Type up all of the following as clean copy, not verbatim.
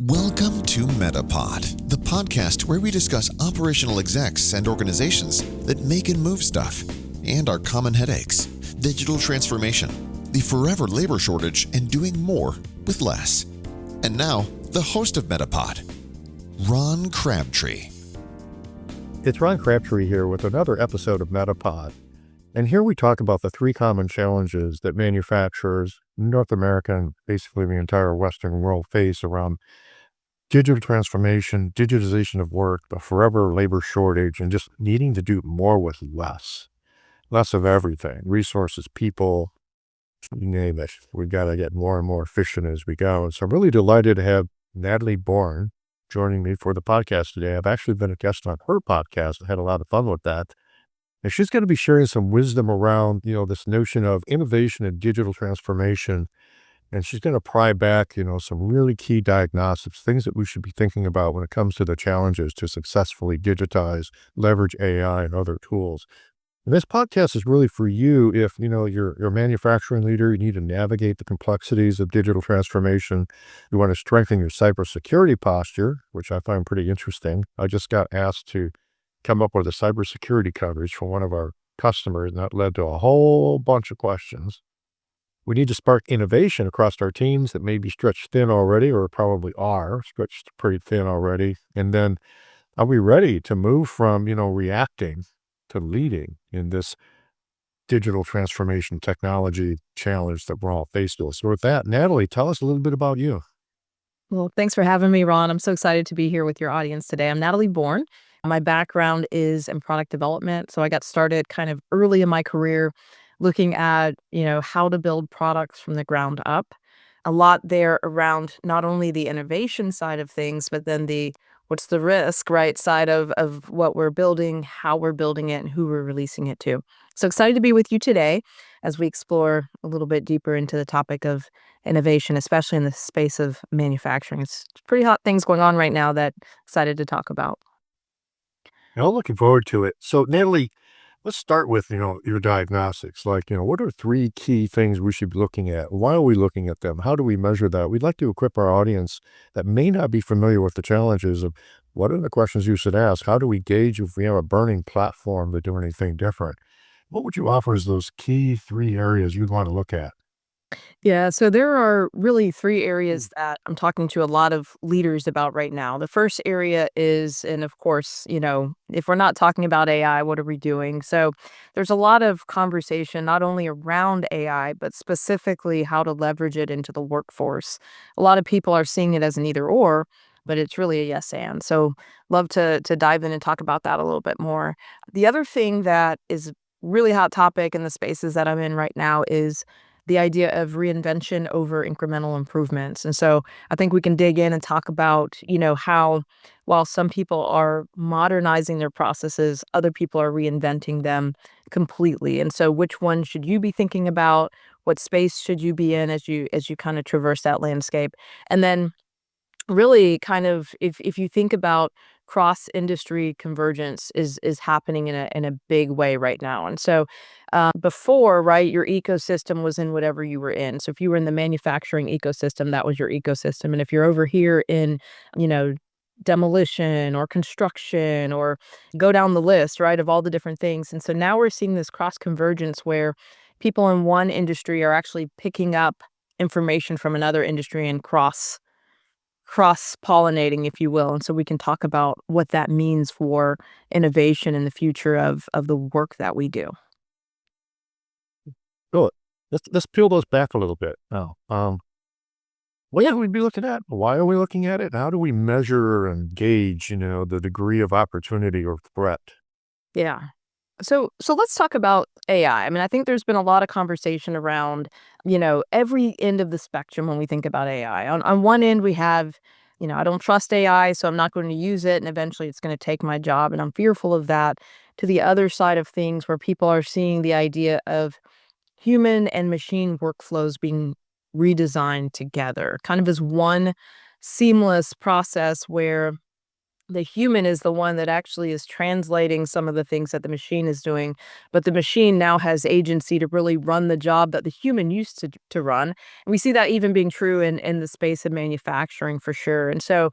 Welcome to MetaPod, the podcast where we discuss operational execs and organizations that make and move stuff, and our common headaches, digital transformation, the forever labor shortage, and doing more with less. And now, the host of MetaPod, Ron Crabtree. It's Ron Crabtree here with another episode of MetaPod. And here we talk about the three common challenges that manufacturers, North America, and basically the entire Western world face around digital transformation, digitization of work, the forever labor shortage, and just needing to do more with less. Less of everything, resources, people, you name it. We've got to get more and more efficient as we go. And so I'm really delighted to have Natalie Born joining me for the podcast today. I've actually been a guest on her podcast and had a lot of fun with that. And she's going to be sharing some wisdom around, this notion of innovation and digital transformation. And she's going to pry back, some really key diagnostics, things that we should be thinking about when it comes to the challenges to successfully digitize, leverage AI and other tools. And this podcast is really for you if, you're a manufacturing leader, you need to navigate the complexities of digital transformation. You want to strengthen your cybersecurity posture, which I find pretty interesting. I just got asked to come up with a cybersecurity coverage for one of our customers, and that led to a whole bunch of questions. We need to spark innovation across our teams that may be stretched thin already, or probably are stretched pretty thin already. And then are we ready to move from, reacting to leading in this digital transformation technology challenge that we're all faced with? So with that, Natalie, tell us a little bit about you. Well, thanks for having me, Ron. I'm so excited to be here with your audience today. I'm Natalie Born. My background is in product development. So I got started kind of early in my career looking at, how to build products from the ground up. A lot there around not only the innovation side of things, but then the what's the risk, right, side of what we're building, how we're building it, and who we're releasing it to. So excited to be with you today as we explore a little bit deeper into the topic of innovation, especially in the space of manufacturing. It's pretty hot things going on right now that excited to talk about. I'm looking forward to it. So Natalie, let's start with, your diagnostics. Like, what are three key things we should be looking at? Why are we looking at them? How do we measure that? We'd like to equip our audience that may not be familiar with the challenges of what are the questions you should ask? How do we gauge if we have a burning platform to do anything different? What would you offer as those key three areas you'd want to look at? Yeah, so there are really three areas that I'm talking to a lot of leaders about right now. The first area is, and of course, if we're not talking about AI, what are we doing? So there's a lot of conversation not only around AI, but specifically how to leverage it into the workforce. A lot of people are seeing it as an either or, but it's really a yes and. So love to dive in and talk about that a little bit more. The other thing that is really hot topic in the spaces that I'm in right now is the idea of reinvention over incremental improvements. And so I think we can dig in and talk about, how while some people are modernizing their processes, other people are reinventing them completely. And so which one should you be thinking about? What space should you be in as you kind of traverse that landscape? And then really kind of if you think about cross industry convergence is happening in a big way right now. And so before, right, your ecosystem was in whatever you were in. So if you were in the manufacturing ecosystem, that was your ecosystem. And if you're over here in, you know, demolition or construction or go down the list, right, of all the different things. And so now we're seeing this cross convergence where people in one industry are actually picking up information from another industry and cross-pollinating, if you will. And so we can talk about what that means for innovation in the future of the work that we do. Good. Let's peel those back a little bit now. What should we be looking at? Why are we looking at it? How do we measure and gauge, the degree of opportunity or threat? Yeah. So let's talk about AI. I mean, I think there's been a lot of conversation around, every end of the spectrum when we think about AI. On one end, we have, I don't trust AI, so I'm not going to use it, and eventually it's going to take my job, and I'm fearful of that. To the other side of things, where people are seeing the idea of human and machine workflows being redesigned together, kind of as one seamless process where the human is the one that actually is translating some of the things that the machine is doing, but the machine now has agency to really run the job that the human used to run. And we see that even being true in the space of manufacturing for sure. And so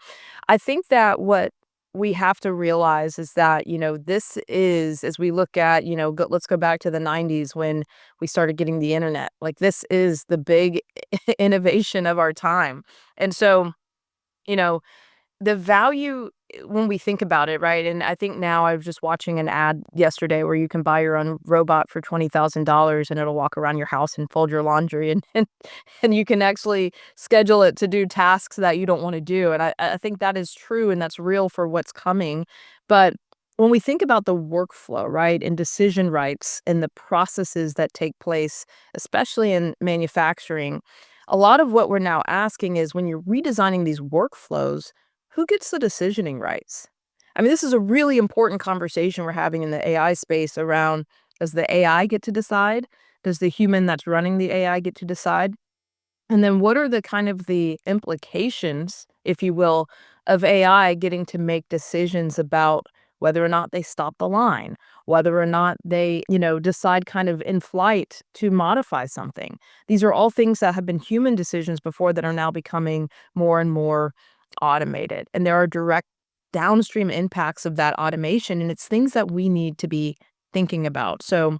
I think that what we have to realize is that, this is, as we look at, let's go back to the 90s when we started getting the internet. Like, this is the big innovation of our time. And so, you know, the value when we think about it, right? And I think now I was just watching an ad yesterday where you can buy your own robot for $20,000 and it'll walk around your house and fold your laundry and you can actually schedule it to do tasks that you don't want to do. And I think that is true and that's real for what's coming. But when we think about the workflow, right, and decision rights and the processes that take place, especially in manufacturing, a lot of what we're now asking is when you're redesigning these workflows, who gets the decisioning rights? I mean, this is a really important conversation we're having in the AI space around, does the AI get to decide? Does the human that's running the AI get to decide? And then what are the kind of the implications, if you will, of AI getting to make decisions about whether or not they stop the line, whether or not they, decide kind of in flight to modify something. These are all things that have been human decisions before that are now becoming more and more automated. And there are direct downstream impacts of that automation, and it's things that we need to be thinking about. So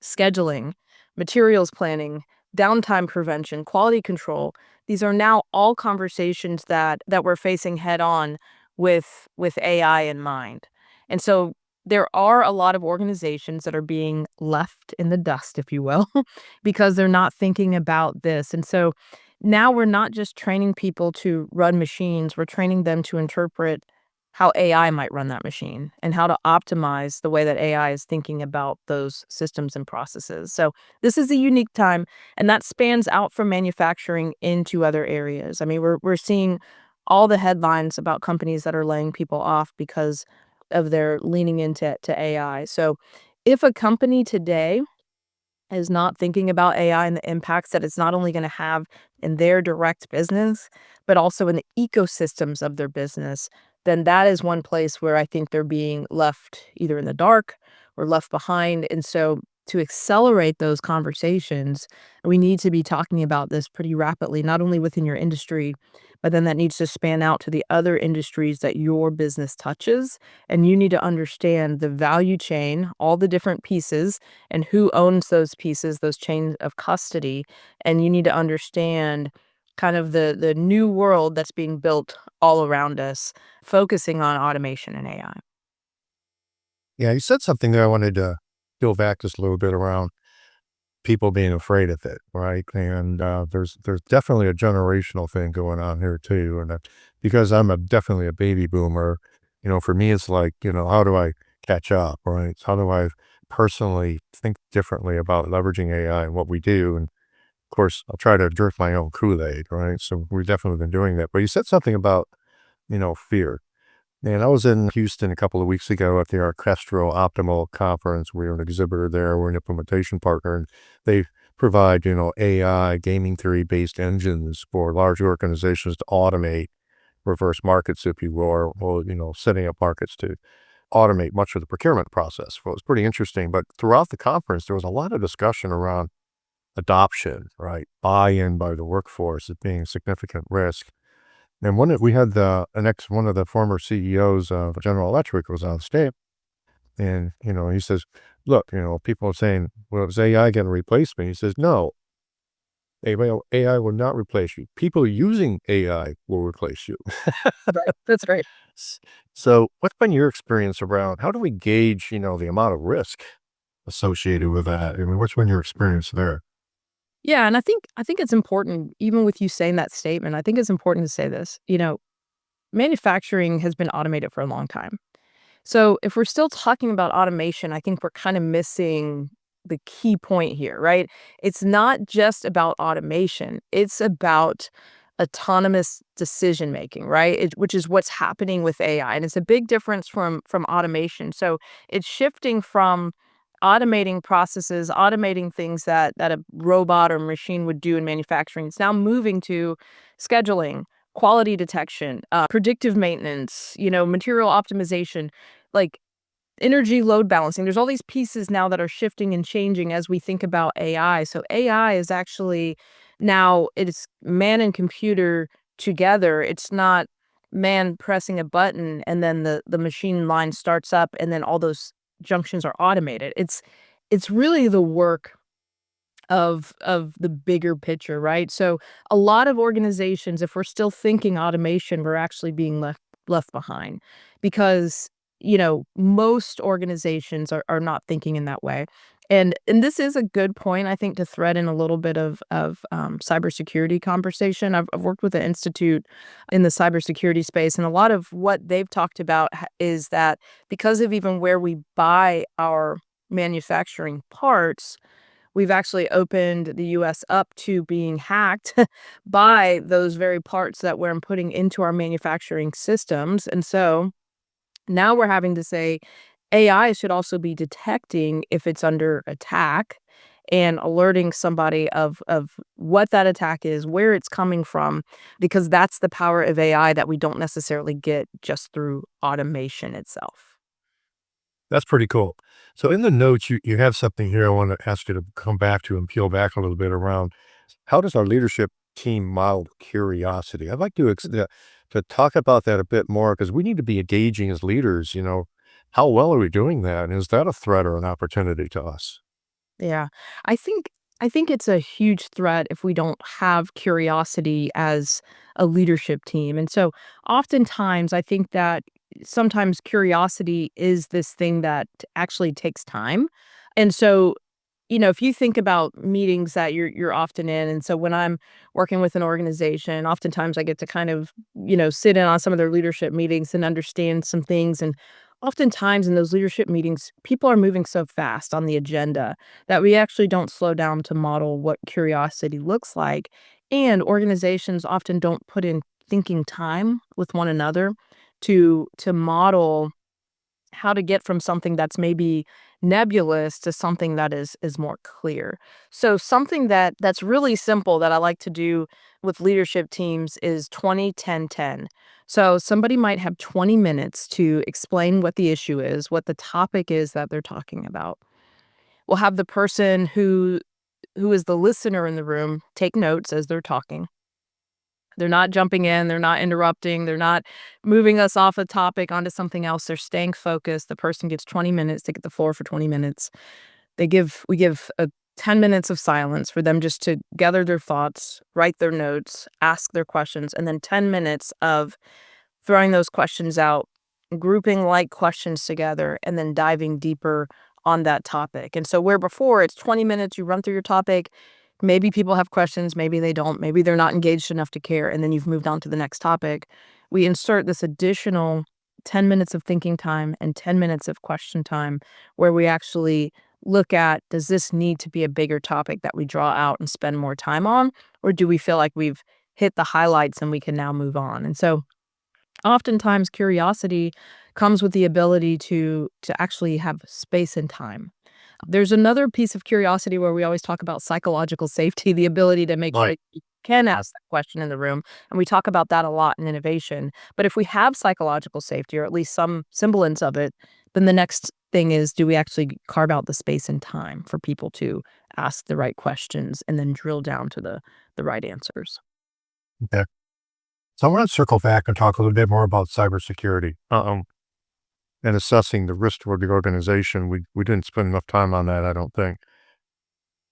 scheduling, materials planning, downtime prevention, quality control. These are now all conversations that we're facing head on with AI in mind. And so there are a lot of organizations that are being left in the dust, if you will, because they're not thinking about this. And so now we're not just training people to run machines, we're training them to interpret how AI might run that machine and how to optimize the way that AI is thinking about those systems and processes. So this is a unique time, and that spans out from manufacturing into other areas. I mean, we're seeing all the headlines about companies that are laying people off because of their leaning into AI. So if a company today is not thinking about AI and the impacts that it's not only going to have in their direct business, but also in the ecosystems of their business, then that is one place where I think they're being left either in the dark or left behind. And so to accelerate those conversations, we need to be talking about this pretty rapidly, not only within your industry, but then that needs to span out to the other industries that your business touches. And you need to understand the value chain, all the different pieces, and who owns those pieces, those chains of custody. And you need to understand kind of the new world that's being built all around us, focusing on automation and AI. Yeah, you said something there I wanted to go back just a little bit around people being afraid of it, right? And there's definitely a generational thing going on here too. And because definitely a baby boomer, for me it's like, how do I catch up, right? So how do I personally think differently about leveraging AI and what we do? And of course, I'll try to drink my own Kool-Aid, right? So we've definitely been doing that. But you said something about, fear. And I was in Houston a couple of weeks ago at the Orchestral Optimal Conference. We were an exhibitor there. We're an implementation partner. And they provide, AI, gaming theory-based engines for large organizations to automate reverse markets, if you will, or setting up markets to automate much of the procurement process. Well, it was pretty interesting. But throughout the conference, there was a lot of discussion around adoption, right? Buy-in by the workforce as being a significant risk. And we had one of the former CEOs of General Electric was on stage, and he says, "Look, people are saying, well, is AI going to replace me?" He says, "No, AI will not replace you. People using AI will replace you." Right. That's right. S- So, what's been your experience around how do we gauge, the amount of risk associated with that? I mean, what's been your experience there? Yeah, and I think it's important, even with you saying that statement, I think it's important to say this. Manufacturing has been automated for a long time. So if we're still talking about automation, I think we're kind of missing the key point here, right? It's not just about automation. It's about autonomous decision making, right? Which is what's happening with AI. And it's a big difference from automation. So it's shifting from automating processes, automating things that a robot or machine would do in manufacturing. It's now moving to scheduling, quality detection, predictive maintenance, material optimization, like energy load balancing. There's all these pieces now that are shifting and changing as we think about AI. So AI is actually now it's man and computer together. It's not man pressing a button and then the machine line starts up and then all those junctions are automated. It's really the work of the bigger picture, right? So a lot of organizations, if we're still thinking automation, we're actually being left behind because, most organizations are not thinking in that way. And this is a good point, I think, to thread in a little bit of cybersecurity conversation. I've worked with the institute in the cybersecurity space, and a lot of what they've talked about is that because of even where we buy our manufacturing parts, we've actually opened the US up to being hacked by those very parts that we're putting into our manufacturing systems. And so now we're having to say AI should also be detecting if it's under attack and alerting somebody of what that attack is, where it's coming from, because that's the power of AI that we don't necessarily get just through automation itself. That's pretty cool. So in the notes, you have something here I want to ask you to come back to and peel back a little bit around. How does our leadership team model curiosity? I'd like to talk about that a bit more because we need to be engaging as leaders. How well are we doing that? And is that a threat or an opportunity to us? Yeah. I think I think it's a huge threat if we don't have curiosity as a leadership team. And so oftentimes I think that sometimes curiosity is this thing that actually takes time. And so, if you think about meetings that you're often in, and so when I'm working with an organization, oftentimes I get to kind of, sit in on some of their leadership meetings and understand some things. And oftentimes in those leadership meetings, people are moving so fast on the agenda that we actually don't slow down to model what curiosity looks like. And organizations often don't put in thinking time with one another to model how to get from something that's maybe nebulous to something that is more clear. So something that's really simple that I like to do with leadership teams is 20-10-10. So somebody might have 20 minutes to explain what the issue is, what the topic is that they're talking about. We'll have the person who is the listener in the room take notes as they're talking. They're not jumping in, they're not interrupting, they're not moving us off a topic onto something else. They're staying focused. The person gets 20 minutes to get the floor for 20 minutes. We give a 10 minutes of silence for them just to gather their thoughts, write their notes, ask their questions, and then 10 minutes of throwing those questions out, grouping like questions together, and then diving deeper on that topic. And so where before it's 20 minutes, you run through your topic, maybe people have questions, maybe they don't, maybe they're not engaged enough to care, and then you've moved on to the next topic. We insert this additional 10 minutes of thinking time and 10 minutes of question time where we actually look at, does this need to be a bigger topic that we draw out and spend more time on, or do we feel like we've hit the highlights and we can now move on? And so oftentimes curiosity comes with the ability to actually have space and time. There's another piece of curiosity where we always talk about psychological safety, the ability to make sure Right. that you can ask that question in the room, and we talk about that a lot in innovation. But if we have psychological safety, or at least some semblance of it, then the next thing is, do we actually carve out the space and time for people to ask the right questions and then drill down to the right answers? Okay. So I want to circle back and talk a little bit more about cybersecurity and assessing the risk toward the organization. We didn't spend enough time on that, I don't think,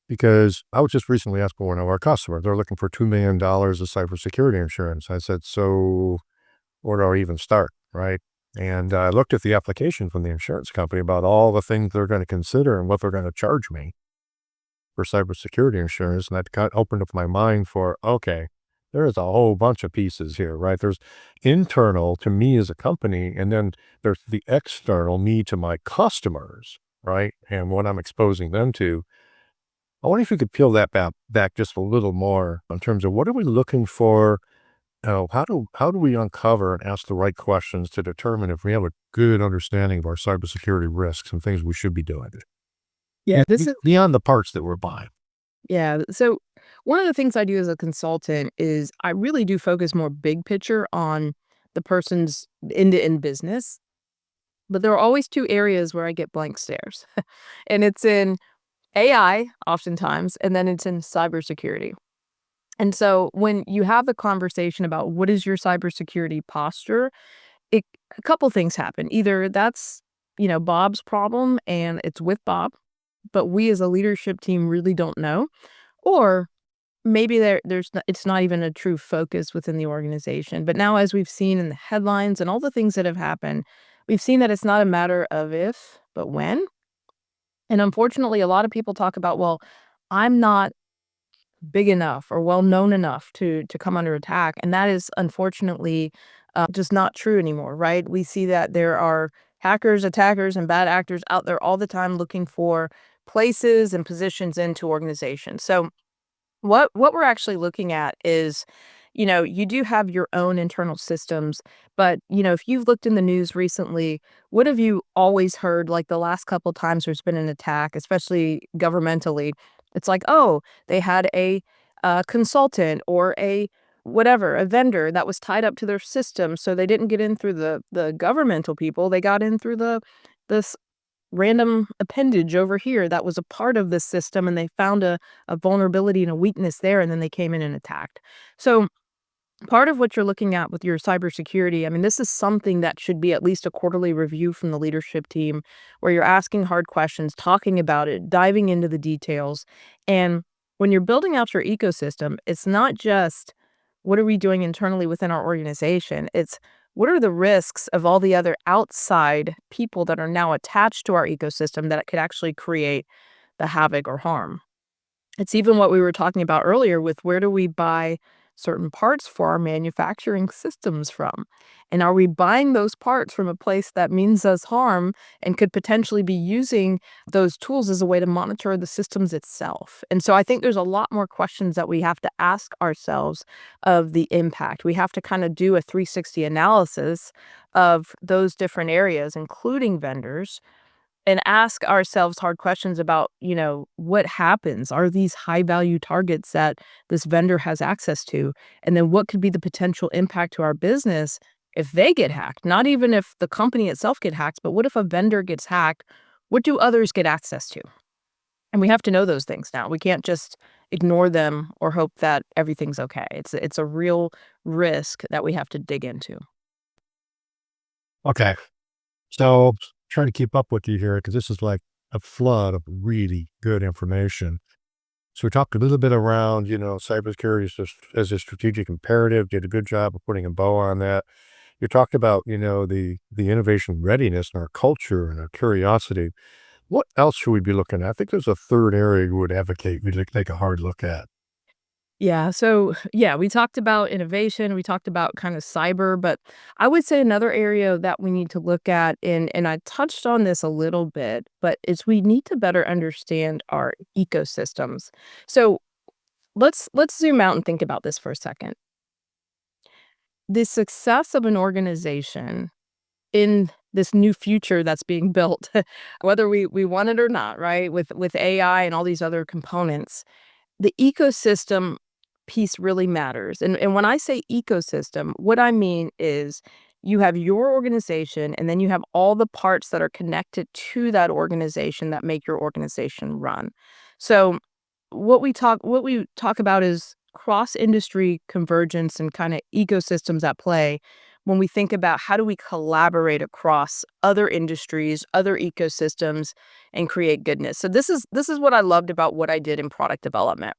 because I was just recently asked by one of our customers. They're looking for $2 million of cybersecurity insurance. I said, so where do I even start? Right. And I looked at the application from the insurance company about all the things they're going to consider and what they're going to charge me for cybersecurity insurance. And that kind of opened up my mind for, okay, there is a whole bunch of pieces here, right? There's internal to me as a company, and then there's the external me to my customers, right? And what I'm exposing them to. I wonder if you could peel that back just a little more in terms of what are we looking for? How do we uncover and ask the right questions to determine if we have a good understanding of our cybersecurity risks and things we should be doing? Yeah, this is Beyond the parts that we're buying. Yeah, so One of the things I do as a consultant is I really do focus more big picture on the person's end-to-end business, but there are always 2 areas where I get blank stares, and it's in AI oftentimes, and then it's in cybersecurity. And so when you have a conversation about what is your cybersecurity posture, it a couple things happen. Either that's, Bob's problem and it's with Bob, but we as a leadership team really don't know, or maybe it's not even a true focus within the organization. But now as we've seen in the headlines and all the things that have happened, we've seen that it's not a matter of if, but when. And unfortunately, a lot of people talk about, well, I'm not big enough or well known enough to come under attack, and that is unfortunately just not true anymore, right? We see that there are hackers, attackers, and bad actors out there all the time looking for places and positions into organizations. So what we're actually looking at is, you do have your own internal systems, but, if you've looked in the news recently, what have you always heard, like, the last couple times there's been an attack, especially governmentally? It's like, "Oh, they had a, consultant or a whatever, a vendor that was tied up to their system, so they didn't get in through the governmental people, they got in through the random appendage over here that was a part of this system, and they found a vulnerability and a weakness there, and then they came in and attacked." So part of what you're looking at with your cybersecurity, I mean, this is something that should be at least a quarterly review from the leadership team where you're asking hard questions, talking about it, diving into the details. And when you're building out your ecosystem, it's not just what are we doing internally within our organization, it's what are the risks of all the other outside people that are now attached to our ecosystem that could actually create the havoc or harm. It's even what we were talking about earlier with where do we buy certain parts for our manufacturing systems from? And are we buying those parts from a place that means us harm and could potentially be using those tools as a way to monitor the systems itself? And so I think there's a lot more questions that we have to ask ourselves of the impact. We have to kind of do a 360 analysis of those different areas, including vendors, and ask ourselves hard questions about, what happens? Are these high value targets that this vendor has access to? And then what could be the potential impact to our business if they get hacked? Not even if the company itself get hacked, but what if a vendor gets hacked? What do others get access to? And we have to know those things now. We can't just ignore them or hope that everything's okay. It's a real risk that we have to dig into. Okay. So trying to keep up with you here because this is like a flood of really good information. So we talked a little bit around, cybersecurity as a strategic imperative, did a good job of putting a bow on that. You talked about, the innovation readiness and our culture and our curiosity. What else should we be looking at? I think there's a third area you would advocate we take a hard look at. Yeah. So, yeah, we talked about innovation, we talked about kind of cyber, but I would say another area that we need to look at, and I touched on this a little bit, but it's we need to better understand our ecosystems. So let's zoom out and think about this for a second. The success of an organization in this new future that's being built, whether we want it or not, right? With AI and all these other components, the ecosystem piece really matters. And when I say ecosystem, what I mean is you have your organization and then you have all the parts that are connected to that organization that make your organization run. So what we talk about is cross-industry convergence and kind of ecosystems at play when we think about how do we collaborate across other industries, other ecosystems, and create goodness. So this is what I loved about what I did in product development.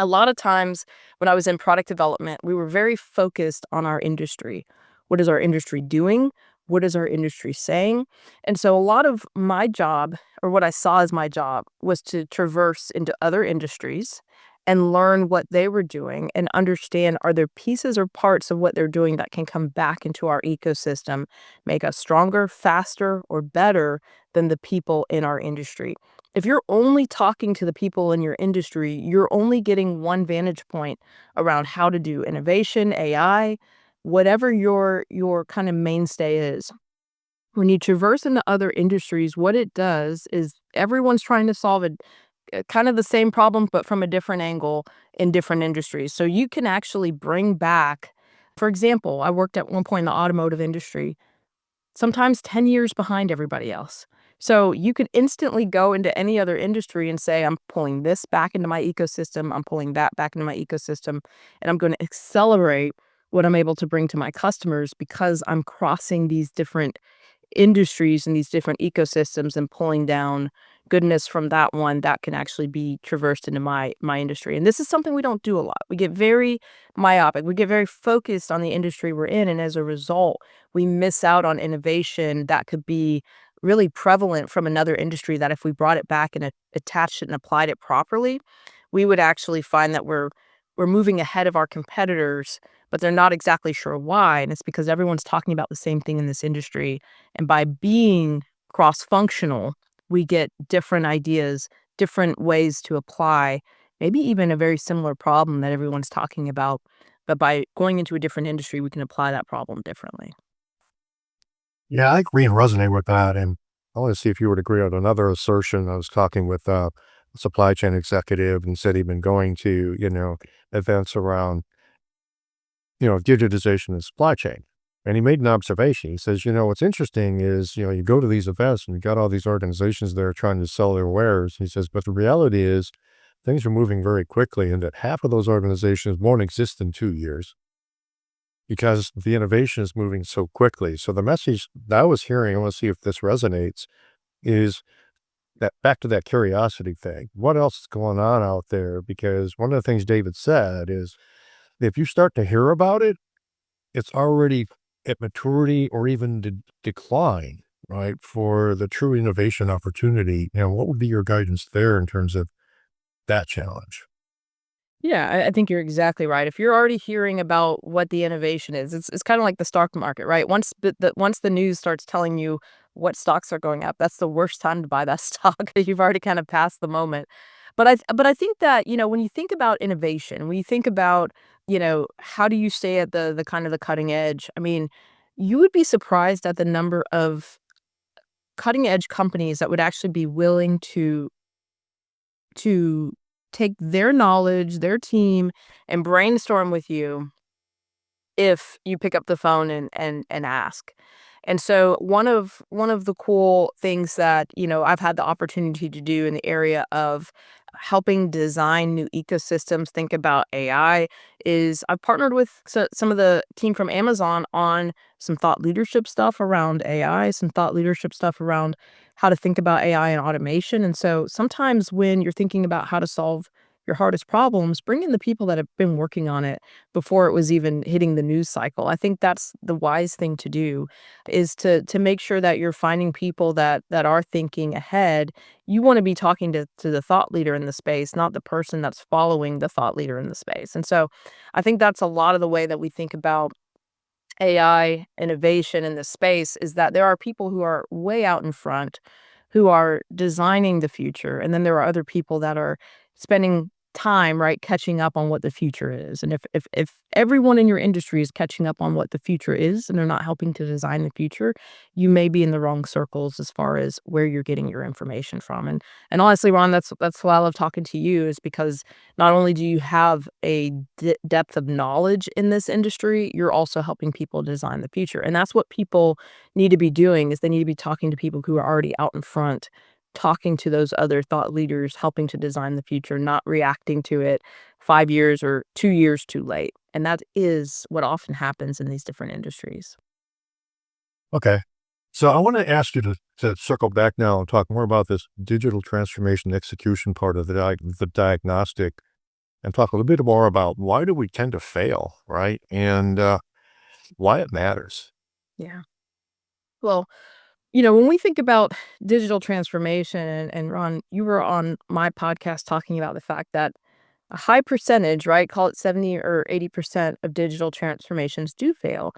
A lot of times when I was in product development, we were very focused on our industry. What is our industry doing? What is our industry saying? And so a lot of my job, or what I saw as my job, was to traverse into other industries and learn what they were doing and understand are there pieces or parts of what they're doing that can come back into our ecosystem, make us stronger, faster, or better than the people in our industry. If you're only talking to the people in your industry, you're only getting one vantage point around how to do innovation, AI, whatever your kind of mainstay is. When you traverse into other industries, what it does is everyone's trying to solve a kind of the same problem, but from a different angle in different industries. So you can actually bring back, for example, I worked at one point in the automotive industry, sometimes 10 years behind everybody else. So you could instantly go into any other industry and say, I'm pulling this back into my ecosystem, I'm pulling that back into my ecosystem, and I'm going to accelerate what I'm able to bring to my customers because I'm crossing these different industries and these different ecosystems and pulling down goodness from that one that can actually be traversed into my industry. And this is something we don't do a lot. We get very myopic. We get very focused on the industry we're in, and as a result, we miss out on innovation that could be really prevalent from another industry that if we brought it back and attached it and applied it properly, we would actually find that we're moving ahead of our competitors, but they're not exactly sure why, and it's because everyone's talking about the same thing in this industry, and by being cross-functional, we get different ideas, different ways to apply, maybe even a very similar problem that everyone's talking about, but by going into a different industry, we can apply that problem differently. Yeah, I agree and resonate with that. And I want to see if you would agree on another assertion. I was talking with a supply chain executive and said he'd been going to, events around, digitization and supply chain. And he made an observation. He says, what's interesting is, you go to these events and you got all these organizations there trying to sell their wares. He says, but the reality is things are moving very quickly and that half of those organizations won't exist in 2 years because the innovation is moving so quickly. So the message that I was hearing, I want to see if this resonates, is that back to that curiosity thing. What else is going on out there? Because one of the things David said is if you start to hear about it, it's already at maturity or even decline, right? For the true innovation opportunity. What would be your guidance there in terms of that challenge? Yeah, I think you're exactly right. If you're already hearing about what the innovation is, it's kind of like the stock market, right? Once the news starts telling you what stocks are going up, that's the worst time to buy that stock. You've already kind of passed the moment. But I think that, when you think about innovation, when you think about, how do you stay at the kind of the cutting edge? I mean, you would be surprised at the number of cutting edge companies that would actually be willing to take their knowledge, their team, and brainstorm with you if you pick up the phone and ask. And so one of the cool things that, I've had the opportunity to do in the area of helping design new ecosystems, think about AI, is I've partnered with some of the team from Amazon on some thought leadership stuff around AI, some thought leadership stuff around how to think about AI and automation. And so sometimes when you're thinking about how to solve your hardest problems, bring in the people that have been working on it before it was even hitting the news cycle. I think that's the wise thing to do, is to make sure that you're finding people that are thinking ahead. You want to be talking to the thought leader in the space, not the person that's following the thought leader in the space. And so I think that's a lot of the way that we think about AI innovation in this space, is that there are people who are way out in front who are designing the future, and then there are other people that are spending time, right, catching up on what the future is. And if everyone in your industry is catching up on what the future is and they're not helping to design the future, you may be in the wrong circles as far as where you're getting your information from. And honestly, Ron, that's why I love talking to you, is because not only do you have a depth of knowledge in this industry, you're also helping people design the future. And that's what people need to be doing, is they need to be talking to people who are already out in front, talking to those other thought leaders, helping to design the future, not reacting to it 5 years or 2 years too late. And that is what often happens in these different industries. Okay. So I want to ask you to circle back now and talk more about this digital transformation execution part of the diagnostic and talk a little bit more about why do we tend to fail, right? And why it matters. Yeah. Well, when we think about digital transformation, and Ron, you were on my podcast talking about the fact that a high percentage, right, call it 70 or 80% of digital transformations do fail.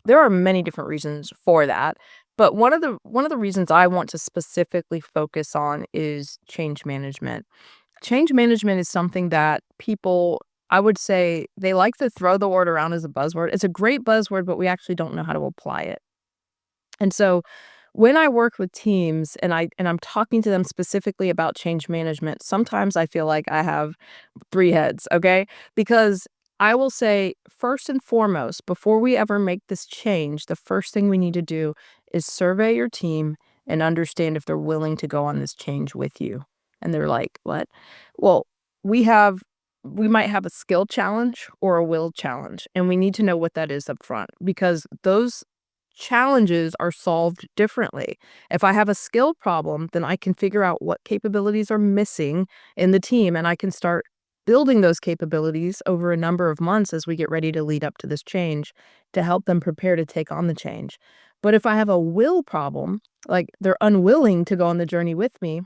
There are many different reasons for that. But one of the reasons I want to specifically focus on is change management. Change management is something that people, I would say, they like to throw the word around as a buzzword. It's a great buzzword, but we actually don't know how to apply it. And so when I work with teams and I'm talking to them specifically about change management, sometimes I feel like I have 3 heads, okay? Because I will say, first and foremost, before we ever make this change, the first thing we need to do is survey your team and understand if they're willing to go on this change with you. And they're like, "What?" Well, we have we might have a skill challenge or a will challenge, and we need to know what that is up front because those challenges are solved differently. If I have a skill problem, then I can figure out what capabilities are missing in the team, and I can start building those capabilities over a number of months as we get ready to lead up to this change to help them prepare to take on the change. But if I have a will problem, like they're unwilling to go on the journey with me,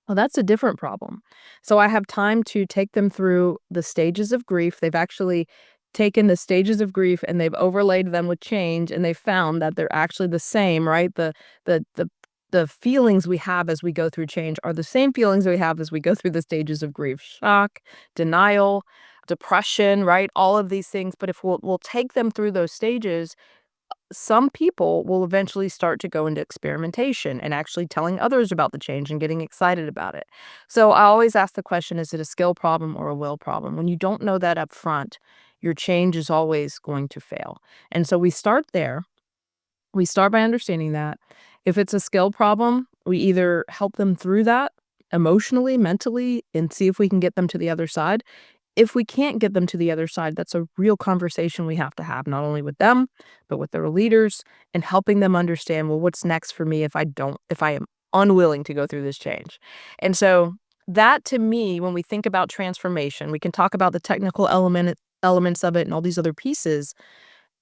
well, that's a different problem. So I have time to take them through the stages of grief. They've actually taken the stages of grief and they've overlaid them with change, and they found that they're actually the same, right? The the the feelings we have as we go through change are the same feelings we have as we go through the stages of grief: shock, denial, depression, right? All of these things. But if we'll take them through those stages, some people will eventually start to go into experimentation and actually telling others about the change and getting excited about it. So I always ask the question, is it a skill problem or a will problem? When you don't know that up front, your change is always going to fail. And so we start there. We start by understanding that. If it's a skill problem, we either help them through that emotionally, mentally, and see if we can get them to the other side. If we can't get them to the other side, that's a real conversation we have to have, not only with them, but with their leaders and helping them understand, well, what's next for me if I am unwilling to go through this change. And so that to me, when we think about transformation, we can talk about the technical elements of it and all these other pieces,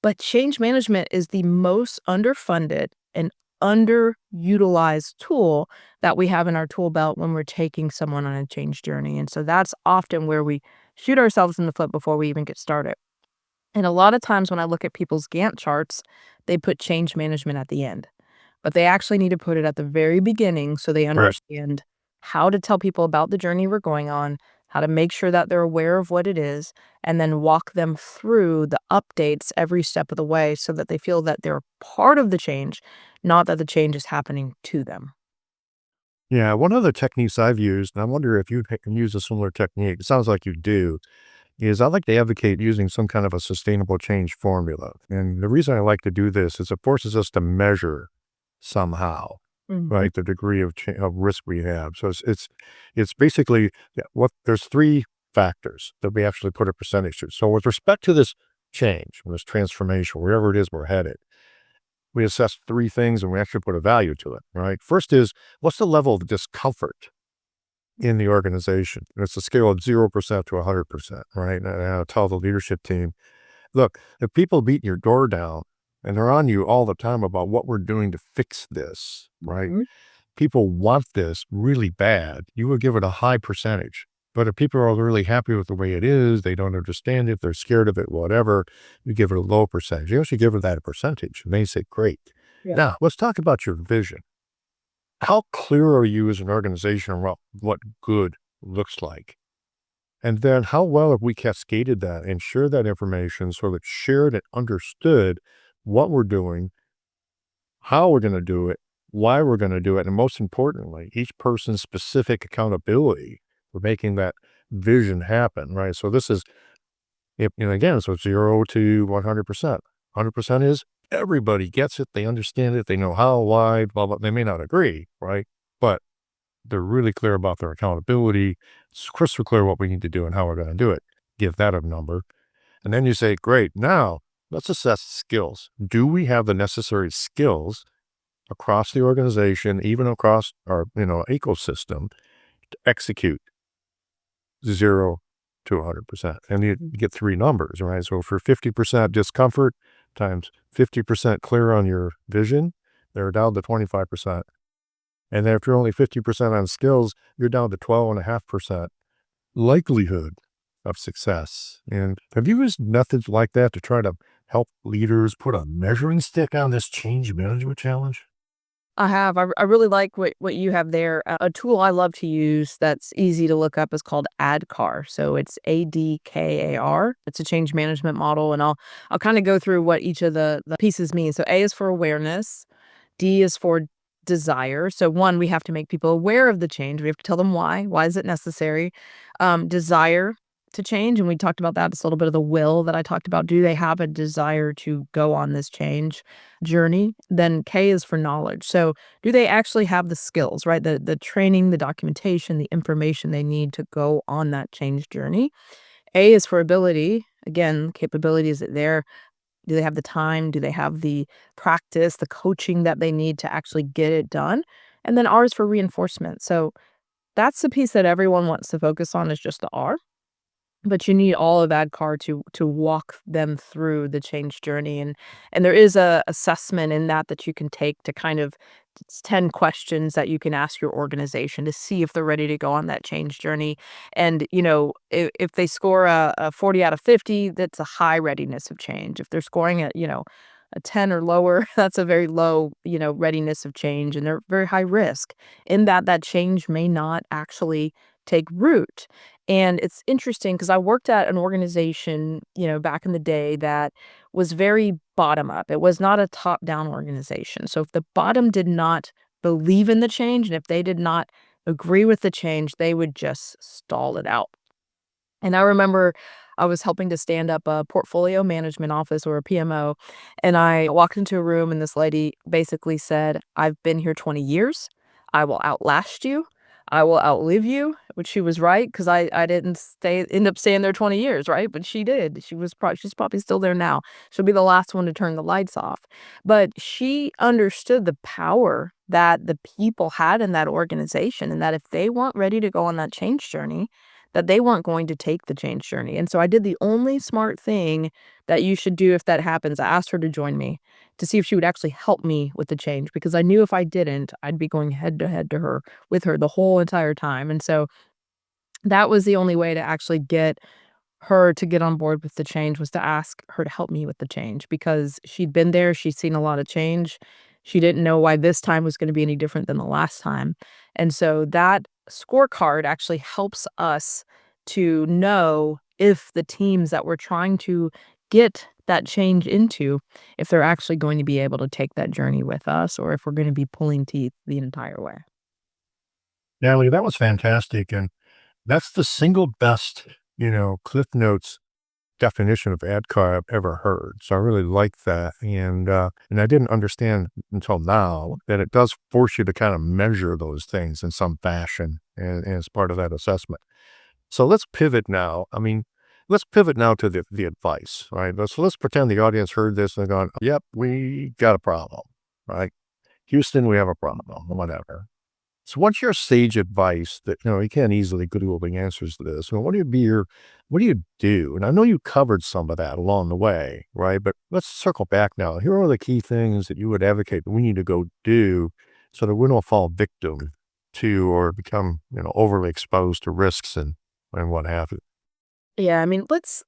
but change management is the most underfunded and underutilized tool that we have in our tool belt when we're taking someone on a change journey. And so that's often where we shoot ourselves in the foot before we even get started. And a lot of times when I look at people's Gantt charts, they put change management at the end, but they actually need to put it at the very beginning so they Right. understand how to tell people about the journey we're going on, how to make sure that they're aware of what it is, and then walk them through the updates every step of the way so that they feel that they're part of the change, not that the change is happening to them. Yeah, one of the techniques I've used, and I wonder if you can use a similar technique, it sounds like you do, is I like to advocate using some kind of a sustainable change formula. And the reason I like to do this is it forces us to measure somehow, Mhm. right, the degree of risk we have. So it's basically yeah, what there's three factors that we actually put a percentage to. So with respect to this change, this transformation, wherever it is we're headed, we assess three things and we actually put a value to it, right? First is what's the level of discomfort in the organization? And it's a scale of 0% to 100%, right? And I tell the leadership team, look, if people beat your door down and they're on you all the time about what we're doing to fix this, right? Mhm. People want this really bad, you would give it a high percentage. But if people are really happy with the way it is, they don't understand it, they're scared of it, whatever, you give it a low percentage. You actually give it that a percentage. And they say, great. Yeah. Now, let's talk about your vision. How clear are you as an organization around what good looks like? And then how well have we cascaded that and shared that information so that shared and understood what we're doing, how we're going to do it, why we're going to do it, and most importantly, each person's specific accountability for making that vision happen, right? So this is, again, so 0 to 100%. 100% is everybody gets it, they understand it, they know how, why, blah, blah. They may not agree, right? But they're really clear about their accountability. It's crystal clear what we need to do and how we're going to do it. Give that a number. And then you say, great, now let's assess skills. Do we have the necessary skills across the organization, even across our, ecosystem to execute 0 to 100%? And you get three numbers, right? So for 50% discomfort times 50% clear on your vision, they're down to 25%. And then if you're only 50% on skills, you're down to 12.5% likelihood of success. And have you used methods like that to try to help leaders put a measuring stick on this change management challenge? I have. I really like what you have there. A tool I love to use that's easy to look up is called ADKAR. So it's ADKAR. It's a change management model, and I'll kind of go through what each of the pieces mean. So A is for awareness. D is for desire. So one, we have to make people aware of the change. We have to tell them why. Why is it necessary? Desire to change, and we talked about that. It's a little bit of the will that I talked about. Do they have a desire to go on this change journey? Then K is for knowledge. So do they actually have the skills, right? The training, the documentation, the information they need to go on that change journey. A is for ability. Again, capability, is it there? Do they have the time? Do they have the practice, the coaching that they need to actually get it done? And then R is for reinforcement. So that's the piece that everyone wants to focus on, is just the R. But you need all of ADKAR to walk them through the change journey, and there is a assessment in that you can take to kind of, it's 10 questions that you can ask your organization to see if they're ready to go on that change journey. And, if they score a 40 out of 50, that's a high readiness of change. If they're scoring at, a 10 or lower, that's a very low, readiness of change, and they're very high risk in that change may not actually take root. And it's interesting because I worked at an organization, back in the day that was very bottom up. It was not a top down organization. So if the bottom did not believe in the change and if they did not agree with the change, they would just stall it out. And I remember I was helping to stand up a portfolio management office, or a PMO, and I walked into a room and this lady basically said, "I've been here 20 years. I will outlast you. I will outlive you," which she was right, because I didn't end up staying there 20 years, right? But she did. She's probably still there now. She'll be the last one to turn the lights off. But she understood the power that the people had in that organization, and that if they weren't ready to go on that change journey, that they weren't going to take the change journey. And so I did the only smart thing that you should do if that happens. I asked her to join me to see if she would actually help me with the change, because I knew if I didn't, I'd be going head to head to her with her the whole entire time. And so that was the only way to actually get her to get on board with the change, was to ask her to help me with the change, because she'd been there, she'd seen a lot of change. She didn't know why this time was gonna be any different than the last time. And so that scorecard actually helps us to know if the teams that we're trying to get that change into, if they're actually going to be able to take that journey with us, or if we're gonna be pulling teeth the entire way. Natalie, that was fantastic. And that's the single best, Cliff Notes definition of ADKAR I've ever heard. So I really like that. And I didn't understand until now that it does force you to kind of measure those things in some fashion and as part of that assessment. So let's pivot now. Let's pivot now to the advice, right? Let's pretend the audience heard this and they're going, yep, we got a problem, right? Houston, we have a problem, whatever. So what's your sage advice that, you can't easily Google the answers to this. What do you do? And I know you covered some of that along the way, right? But let's circle back now. Here are the key things that you would advocate that we need to go do so that we don't fall victim to or become, overly exposed to risks and what have you. Yeah, I mean, let's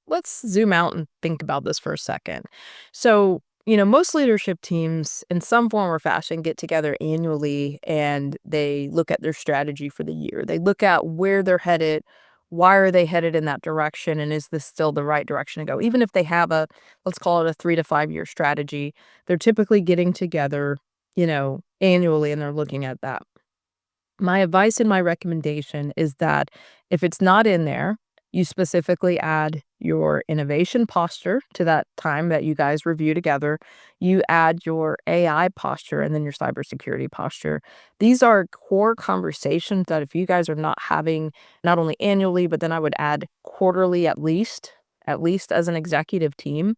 zoom out and think about this for a second. So, most leadership teams in some form or fashion get together annually and they look at their strategy for the year. They look at where they're headed, why are they headed in that direction, and is this still the right direction to go? Even if they have let's call it a 3 to 5 year strategy, they're typically getting together, annually, and they're looking at that. My advice and my recommendation is that if it's not in there, you specifically add your innovation posture to that time that you guys review together. You add your AI posture and then your cybersecurity posture. These are core conversations that if you guys are not having, not only annually, but then I would add quarterly at least as an executive team,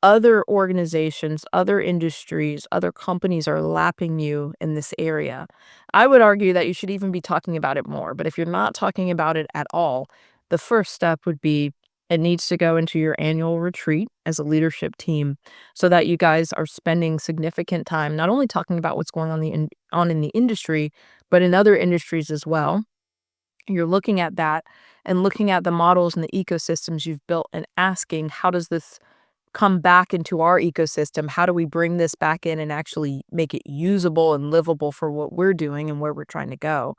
other organizations, other industries, other companies are lapping you in this area. I would argue that you should even be talking about it more, but if you're not talking about it at all, the first step would be, it needs to go into your annual retreat as a leadership team, so that you guys are spending significant time not only talking about what's going on in the industry, but in other industries as well. You're looking at that and looking at the models and the ecosystems you've built and asking, how does this come back into our ecosystem? How do we bring this back in and actually make it usable and livable for what we're doing and where we're trying to go?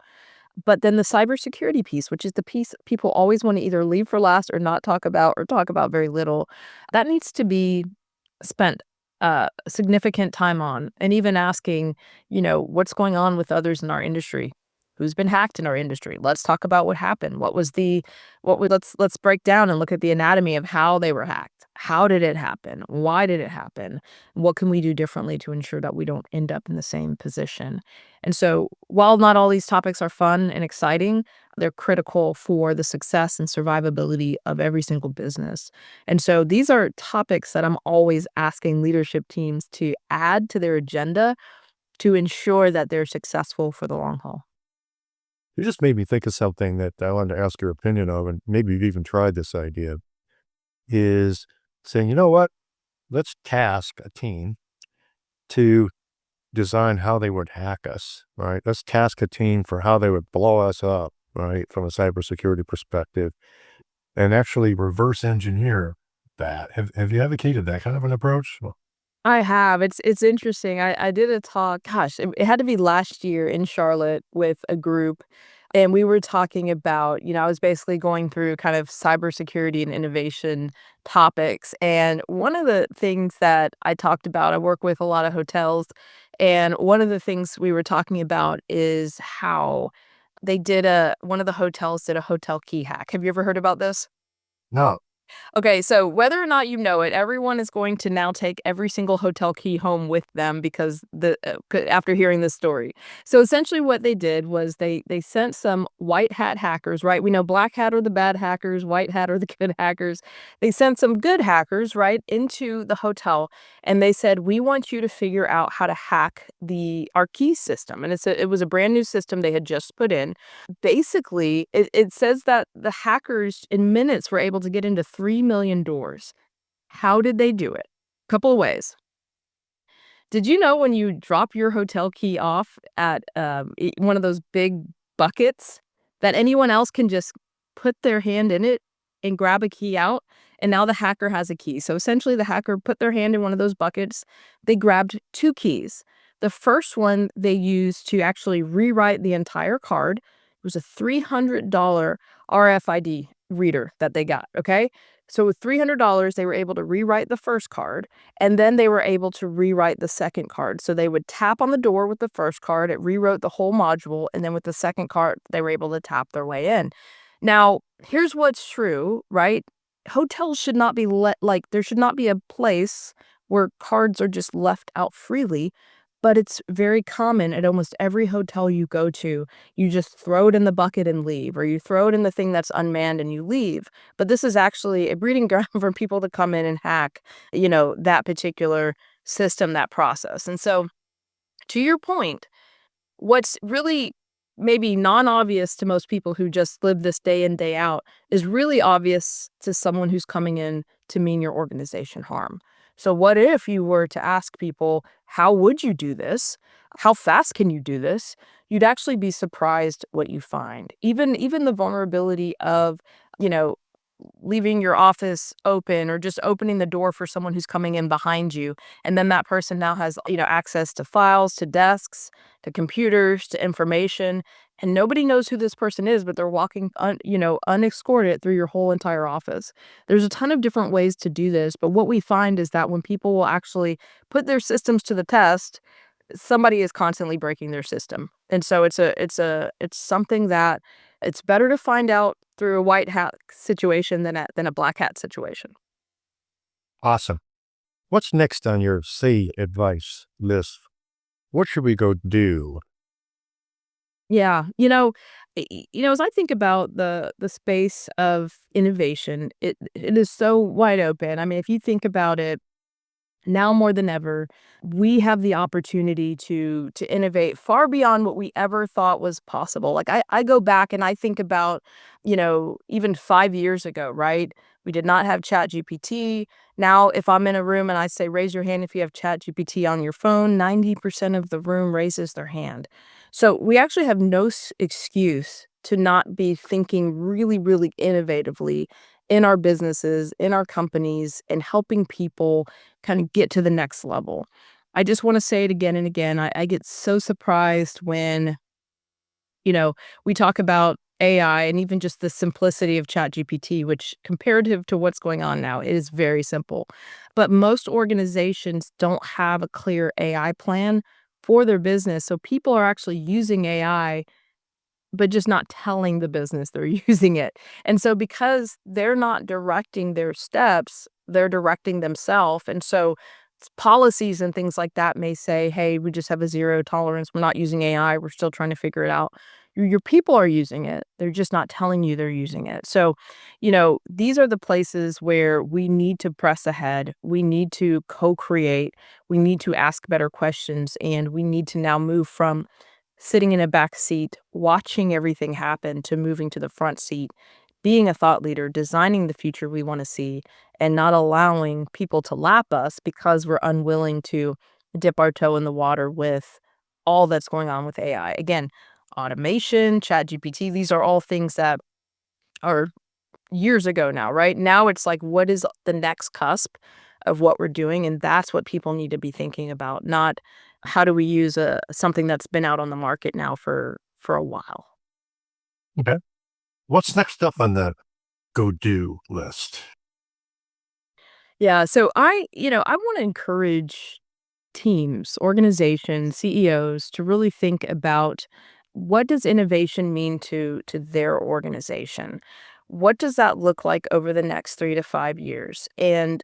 But then the cybersecurity piece, which is the piece people always want to either leave for last or not talk about, or talk about very little, that needs to be spent significant time on, and even asking, what's going on with others in our industry? Who's been hacked in our industry? Let's talk about what happened. Let's break down and look at the anatomy of how they were hacked. How did it happen? Why did it happen? What can we do differently to ensure that we don't end up in the same position? And so, while not all these topics are fun and exciting, they're critical for the success and survivability of every single business. And so these are topics that I'm always asking leadership teams to add to their agenda to ensure that they're successful for the long haul. You just made me think of something that I wanted to ask your opinion of, and maybe you've even tried this idea, is saying, you know what, let's task a team to design how they would hack us, right? Let's task a team for how they would blow us up, right, from a cybersecurity perspective, and actually reverse engineer that. Have you advocated that kind of an approach? Well, I have. It's interesting. I did a talk, gosh, it had to be last year in Charlotte with a group, and we were talking about, I was basically going through kind of cybersecurity and innovation topics. And one of the things that I talked about, I work with a lot of hotels, and one of the things we were talking about is how one of the hotels did a hotel key hack. Have you ever heard about this? no. Okay, so whether or not you know it, everyone is going to now take every single hotel key home with them because after hearing this story. So essentially, what they did was they sent some white hat hackers. Right, we know black hat are the bad hackers, white hat are the good hackers. They sent some good hackers right into the hotel, and they said, "We want you to figure out how to hack our key system." And it was a brand new system they had just put in. Basically, it says that the hackers in minutes were able to get into 3 million doors. How did they do it? Couple of ways. Did you know when you drop your hotel key off at, one of those big buckets, that anyone else can just put their hand in it and grab a key out, and now the hacker has a key. So, essentially, the hacker put their hand in one of those buckets, they grabbed 2 keys. The first one they used to actually rewrite the entire card. It was a $300 RFID reader that they got, okay? So, with $300, they were able to rewrite the first card, and then they were able to rewrite the second card. So they would tap on the door with the first card, it rewrote the whole module, and then with the second card, they were able to tap their way in. Now, here's what's true, right? Hotels should not be there should not be a place where cards are just left out freely, but it's very common at almost every hotel you go to. You just throw it in the bucket and leave, or you throw it in the thing that's unmanned and you leave. But this is actually a breeding ground for people to come in and hack, that particular system, that process. And so, to your point, what's really maybe non-obvious to most people who just live this day in, day out is really obvious to someone who's coming in to mean your organization harm. So what if you were to ask people, how would you do this? How fast can you do this? You'd actually be surprised what you find. Even the vulnerability of, you know, leaving your office open or just opening the door for someone who's coming in behind you, and then that person now has, access to files, to desks, to computers, to information, and nobody knows who this person is, but they're walking unescorted through your whole entire office. There's a ton of different ways to do this, but what we find is that when people will actually put their systems to the test, somebody is constantly breaking their system. And so it's something that it's better to find out through a white hat situation than a black hat situation. Awesome. What's next on your say advice list? What should we go do? Yeah, as I think about the space of innovation, it is so wide open. I mean, if you think about it, now more than ever, we have the opportunity to innovate far beyond what we ever thought was possible. Like I go back and I think about, even 5 years ago, right? We did not have Chat GPT. Now, if I'm in a room and I say, raise your hand if you have Chat GPT on your phone, 90% of the room raises their hand. So we actually have no excuse to not be thinking really, really innovatively in our businesses, in our companies, and helping people kind of get to the next level. I just want to say it again and again. I get so surprised when, we talk about AI and even just the simplicity of ChatGPT, which comparative to what's going on now, it is very simple. But most organizations don't have a clear AI plan for their business. So people are actually using AI but just not telling the business they're using it. And so because they're not directing their steps, they're directing themselves. And so policies and things like that may say, hey, we just have a zero tolerance. We're not using AI. We're still trying to figure it out. Your people are using it. They're just not telling you they're using it. So, these are the places where we need to press ahead. We need to co-create. We need to ask better questions. And we need to now move from sitting in a back seat, watching everything happen to moving to the front seat, being a thought leader, designing the future we want to see, and not allowing people to lap us because we're unwilling to dip our toe in the water with all that's going on with AI. Again, automation, ChatGPT, these are all things that are years ago now, right? Now it's like, what is the next cusp of what we're doing? And that's what people need to be thinking about, not how do we use something that's been out on the market now for a while. Okay. What's next up on the go do list? Yeah, so I want to encourage teams, organizations, CEOs to really think about what does innovation mean to their organization? What does that look like over the next 3 to 5 years? And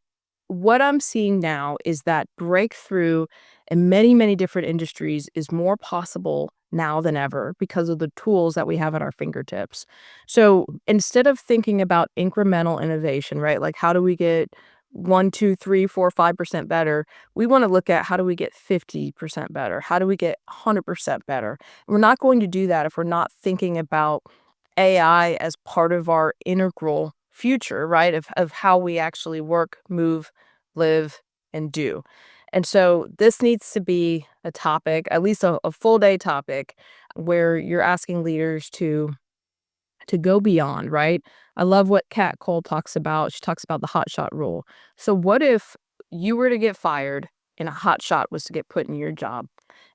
what I'm seeing now is that breakthrough in many, many different industries is more possible now than ever because of the tools that we have at our fingertips. So instead of thinking about incremental innovation, right? Like how do we get 1, 2, 3, 4, 5% better? We want to look at how do we get 50% better? How do we get 100% better? We're not going to do that if we're not thinking about AI as part of our integral future, right? Of how we actually work, move, live, and do. And so this needs to be a topic, at least a full day topic, where you're asking leaders to go beyond, right? I love what Kat Cole talks about. She talks about the hot shot rule. So what if you were to get fired and a hot shot was to get put in your job?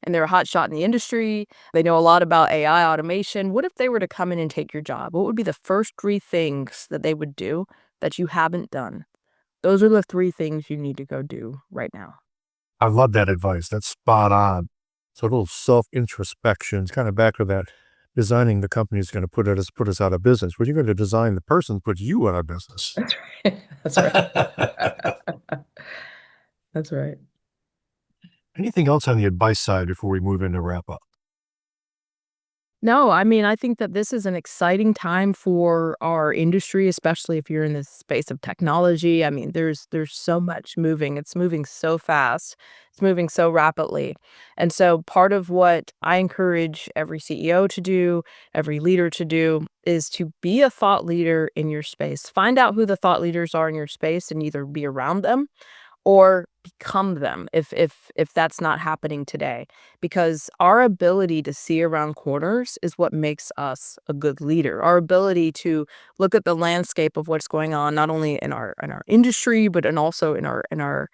And they're a hot shot in the industry. They know a lot about AI automation. What if they were to come in and take your job? What would be the first 3 things that they would do that you haven't done? Those are the 3 things you need to go do right now. I love that advice. That's spot on. So a little self-introspection. It's kind of back to that designing the company is going to put us out of business. When you're going to design the person, put you out of business. That's right. That's right. That's right. Anything else on the advice side before we move into wrap up? No, I mean, I think that this is an exciting time for our industry, especially if you're in the space of technology. I mean, there's so much moving. It's moving so fast. It's moving so rapidly. And so part of what I encourage every CEO to do, every leader to do, is to be a thought leader in your space. Find out who the thought leaders are in your space and either be around them or become them if that's not happening today, because our ability to see around corners is what makes us a good leader. Our ability to look at the landscape of what's going on not only in our industry but also in our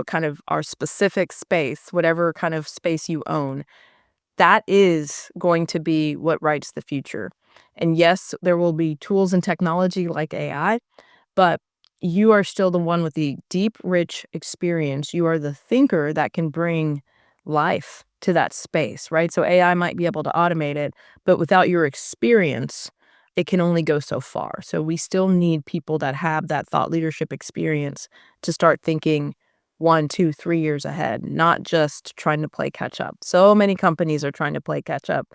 kind of our specific space, whatever kind of space you own, that is going to be what writes the future. And yes, there will be tools and technology like AI, but you are still the one with the deep, rich experience. You are the thinker that can bring life to that space, right? So AI might be able to automate it, but without your experience, it can only go so far. So we still need people that have that thought leadership experience to start thinking 1, 2, 3 years ahead, not just trying to play catch up. So many companies are trying to play catch up.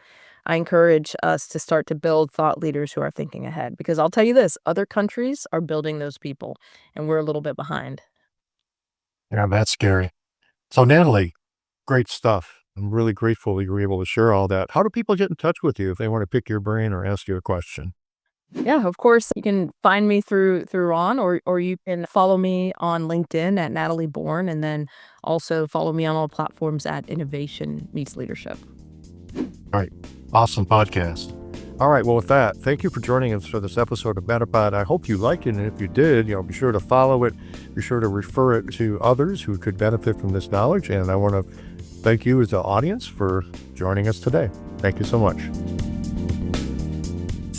I encourage us to start to build thought leaders who are thinking ahead, because I'll tell you this, other countries are building those people and we're a little bit behind. Yeah, that's scary. So Natalie, great stuff. I'm really grateful that you were able to share all that. How do people get in touch with you if they want to pick your brain or ask you a question? Yeah, of course, you can find me through Ron, or you can follow me on LinkedIn at Natalie Born, and then also follow me on all platforms at Innovation Meets Leadership. All right. Awesome podcast. All right. Well, with that, thank you for joining us for this episode of MetaPod. I hope you liked it. And if you did, be sure to follow it. Be sure to refer it to others who could benefit from this knowledge. And I want to thank you as the audience for joining us today. Thank you so much.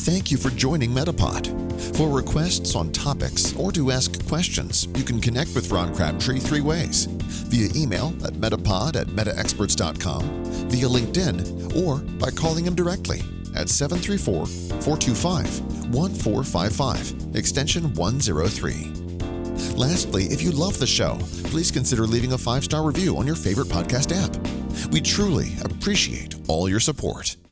Thank you for joining MetaPod. For requests on topics or to ask questions, you can connect with Ron Crabtree three ways: via email at metapod@metaexperts.com, via LinkedIn, or by calling him directly at 734-425-1455, extension 103. Lastly, if you love the show, please consider leaving a 5-star review on your favorite podcast app. We truly appreciate all your support.